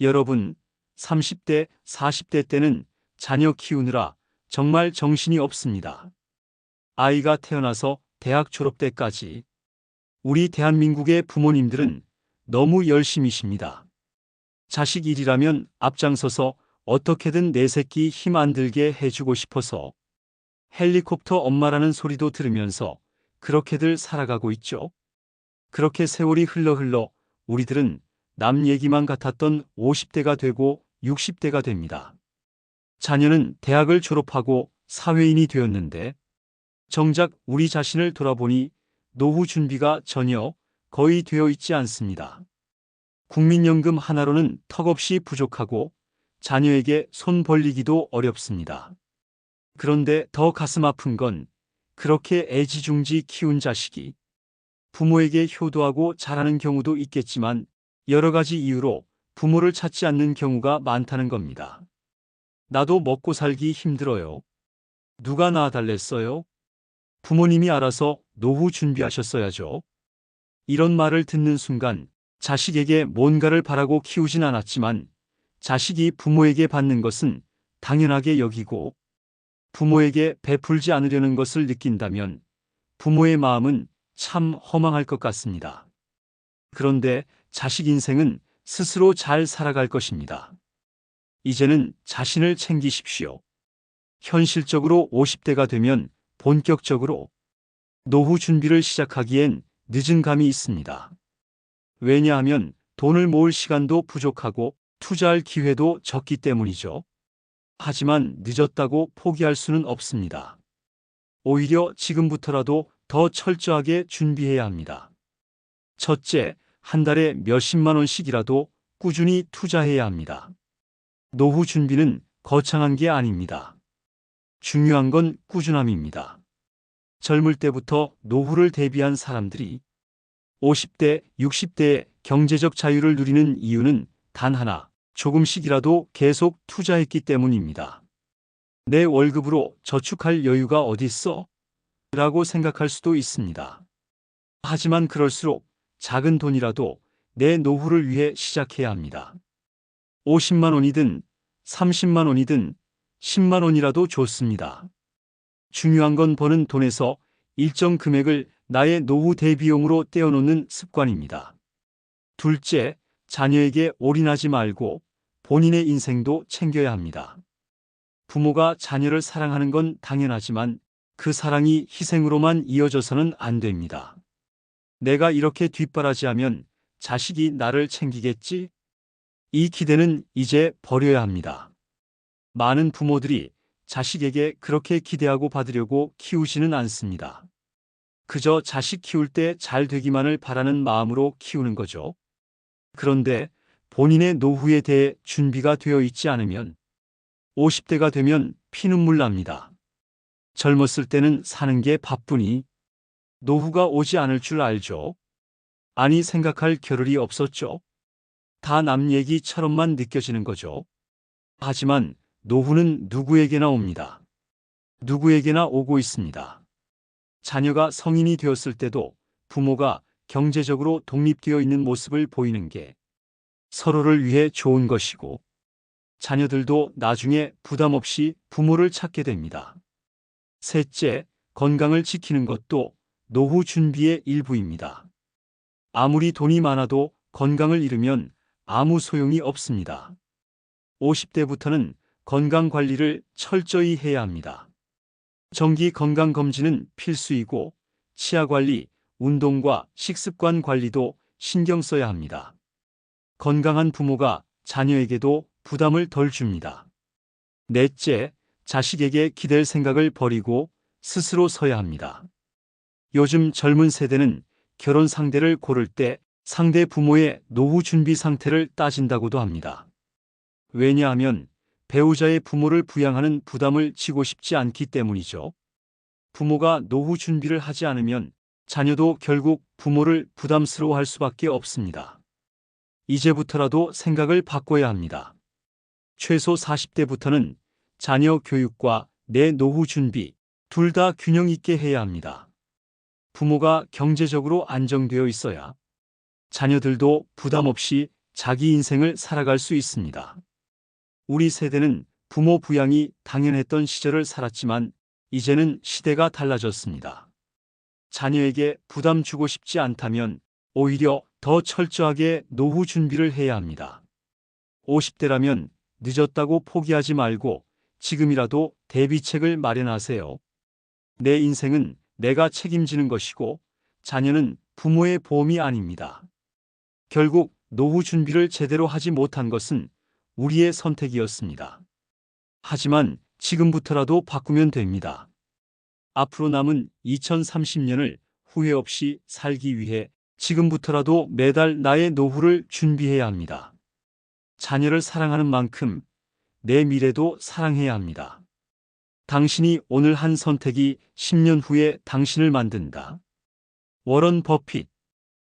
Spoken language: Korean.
여러분, 30대, 40대 때는 자녀 키우느라 정말 정신이 없습니다. 아이가 태어나서 대학 졸업 때까지 우리 대한민국의 부모님들은 너무 열심이십니다. 자식 일이라면 앞장서서 어떻게든 내 새끼 힘 안 들게 해주고 싶어서 헬리콥터 엄마라는 소리도 들으면서 그렇게들 살아가고 있죠. 그렇게 세월이 흘러 우리들은 남 얘기만 같았던 50대가 되고 60대가 됩니다. 자녀는 대학을 졸업하고 사회인이 되었는데 정작 우리 자신을 돌아보니 노후 준비가 전혀 거의 되어 있지 않습니다. 국민연금 하나로는 턱없이 부족하고 자녀에게 손 벌리기도 어렵습니다. 그런데 더 가슴 아픈 건 그렇게 애지중지 키운 자식이 부모에게 효도하고 잘하는 경우도 있겠지만 여러 가지 이유로 부모를 찾지 않는 경우가 많다는 겁니다. 나도 먹고 살기 힘들어요. 누가 낳아달랬어요? 부모님이 알아서 노후 준비하셨어야죠. 이런 말을 듣는 순간 자식에게 뭔가를 바라고 키우진 않았지만 자식이 부모에게 받는 것은 당연하게 여기고 부모에게 베풀지 않으려는 것을 느낀다면 부모의 마음은 참 허망할 것 같습니다. 그런데 자식 인생은 스스로 잘 살아갈 것입니다. 이제는 자신을 챙기십시오. 현실적으로 50대가 되면 본격적으로 노후 준비를 시작하기엔 늦은 감이 있습니다. 왜냐하면 돈을 모을 시간도 부족하고 투자할 기회도 적기 때문이죠. 하지만 늦었다고 포기할 수는 없습니다. 오히려 지금부터라도 더 철저하게 준비해야 합니다. 첫째, 한 달에 몇십만 원씩이라도 꾸준히 투자해야 합니다. 노후 준비는 거창한 게 아닙니다. 중요한 건 꾸준함입니다. 젊을 때부터 노후를 대비한 사람들이 50대, 60대의 경제적 자유를 누리는 이유는 단 하나, 조금씩이라도 계속 투자했기 때문입니다. 내 월급으로 저축할 여유가 어딨어? 라고 생각할 수도 있습니다. 하지만 그럴수록 작은 돈이라도 내 노후를 위해 시작해야 합니다. 50만 원이든 30만 원이든 10만 원이라도 좋습니다. 중요한 건 버는 돈에서 일정 금액을 나의 노후 대비용으로 떼어놓는 습관입니다. 둘째, 자녀에게 올인하지 말고 본인의 인생도 챙겨야 합니다. 부모가 자녀를 사랑하는 건 당연하지만 그 사랑이 희생으로만 이어져서는 안 됩니다. 내가 이렇게 뒷바라지하면 자식이 나를 챙기겠지? 이 기대는 이제 버려야 합니다. 많은 부모들이 자식에게 그렇게 기대하고 받으려고 키우지는 않습니다. 그저 자식 키울 때 잘 되기만을 바라는 마음으로 키우는 거죠. 그런데 본인의 노후에 대해 준비가 되어 있지 않으면 50대가 되면 피눈물 납니다. 젊었을 때는 사는 게 바쁘니 노후가 오지 않을 줄 알죠. 아니 생각할 겨를이 없었죠. 다 남 얘기처럼만 느껴지는 거죠. 하지만 노후는 누구에게나 옵니다. 누구에게나 오고 있습니다. 자녀가 성인이 되었을 때도 부모가 경제적으로 독립되어 있는 모습을 보이는 게 서로를 위해 좋은 것이고 자녀들도 나중에 부담 없이 부모를 찾게 됩니다. 셋째, 건강을 지키는 것도 노후 준비의 일부입니다. 아무리 돈이 많아도 건강을 잃으면 아무 소용이 없습니다. 50대부터는 건강 관리를 철저히 해야 합니다. 정기 건강검진은 필수이고 치아 관리, 운동과 식습관 관리도 신경 써야 합니다. 건강한 부모가 자녀에게도 부담을 덜 줍니다. 넷째, 자식에게 기댈 생각을 버리고 스스로 서야 합니다. 요즘 젊은 세대는 결혼 상대를 고를 때 상대 부모의 노후 준비 상태를 따진다고도 합니다. 왜냐하면 배우자의 부모를 부양하는 부담을 지고 싶지 않기 때문이죠. 부모가 노후 준비를 하지 않으면 자녀도 결국 부모를 부담스러워할 수밖에 없습니다. 이제부터라도 생각을 바꿔야 합니다. 최소 40대부터는 자녀 교육과 내 노후 준비 둘 다 균형 있게 해야 합니다. 부모가 경제적으로 안정되어 있어야 자녀들도 부담 없이 자기 인생을 살아갈 수 있습니다. 우리 세대는 부모 부양이 당연했던 시절을 살았지만 이제는 시대가 달라졌습니다. 자녀에게 부담 주고 싶지 않다면 오히려 더 철저하게 노후 준비를 해야 합니다. 50대라면 늦었다고 포기하지 말고 지금이라도 대비책을 마련하세요. 내 인생은 내가 책임지는 것이고 자녀는 부모의 보험이 아닙니다. 결국 노후 준비를 제대로 하지 못한 것은 우리의 선택이었습니다. 하지만 지금부터라도 바꾸면 됩니다. 앞으로 남은 2030년을 후회 없이 살기 위해 지금부터라도 매달 나의 노후를 준비해야 합니다. 자녀를 사랑하는 만큼 내 미래도 사랑해야 합니다. 당신이 오늘 한 선택이 10년 후에 당신을 만든다. 워런 버핏